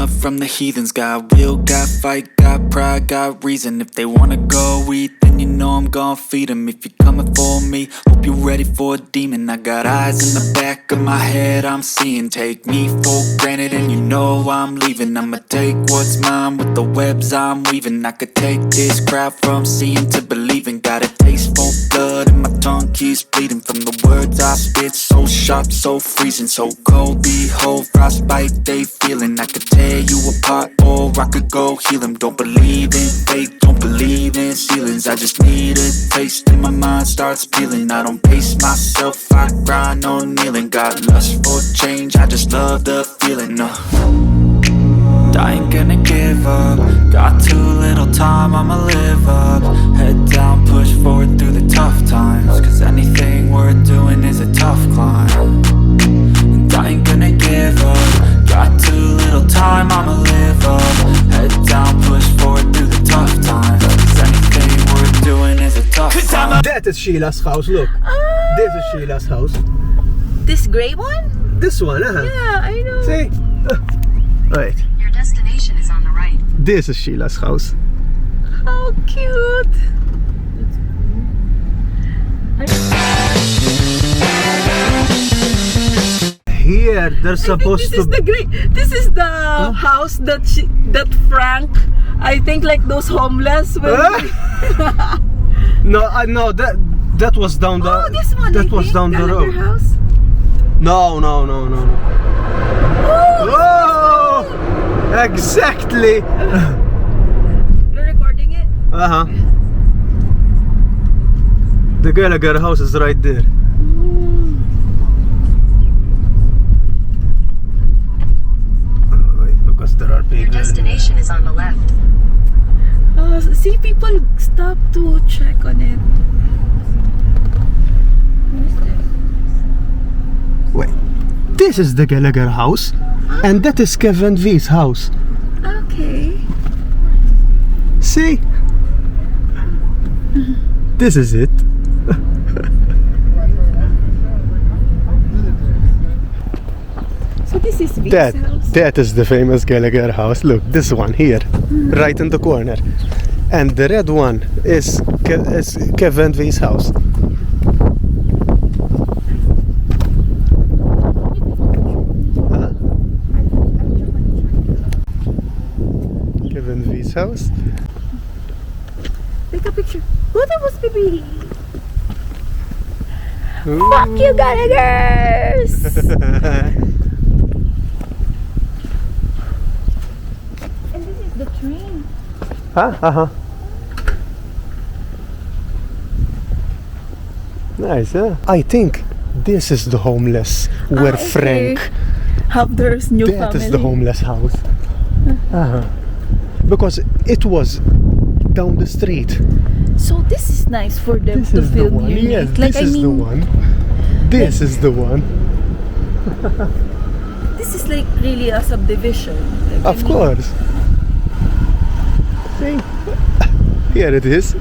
up from the heathens. Got will, got fight, got pride, got reason. If they wanna go eat, then you know I'm gon' feed them. If you're coming for me, hope you're ready for a demon. I got eyes in the back of my head, I'm seeing. Take me for granted and you know I'm leaving. I'ma take what's mine with the webs I'm weaving. I could take this crowd from seeing to believing. Got a taste for blood and my tongue keeps bleeding from the words I spit. So sharp, so freezing, so cold. Behold, frostbite they feeling. I could tear you apart or I could go heal them. Don't believe in fate, don't believe in ceilings. I just need a taste and my mind starts peeling. I don't pace myself, I grind on kneeling. Got lust for change, I just love the feeling. I ain't gonna give up. Got too little time, I'ma live up. Head down, push forward through the tough times. Cause anything worth doing is a tough climb. And I ain't gonna give up. Got too little time, I'ma live up. Head down, push forward through the tough times. Cause anything worth doing is a tough climb. That is Sheila's house, look. This is Sheila's house. This gray one? This one, Yeah, I know. See? Right. Your destination is on the right. This is Sheila's house. How cute. Here, there's supposed to be. This is the house that Frank, I think, like those homeless. No, that was down the. Oh, this one. That was down the road. House? No. Oh, exactly. You're recording it? The Gallagher house is right there. Because there are people. Your destination is on the left. See, people stop to check on it. Wait, this is the Gallagher house, and that is Kevin V's house. Okay. See? This is it. So this is V's house. That is the famous Gallagher house. Look, this one here, right in the corner. And the red one is Kevin V's house. Kevin V's house. Take a picture. Oh, that was baby. Ooh. Fuck you, Gallaghers! And this is the train. Nice, huh? I think this is the homeless where okay. Frank. There's new That family. is the homeless house. Because it was down the street. So this is nice for them This to is the film one. here. Yes, Like, this is the one. This is the one. This is like really a subdivision. Like, Of course. See? Here it is.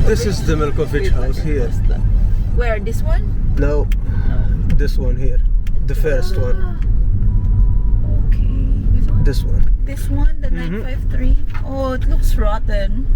This is the Milkovich house here. Where? This one? No, this one here. The first one. Okay. This one. This one, the 953. Oh, it looks rotten.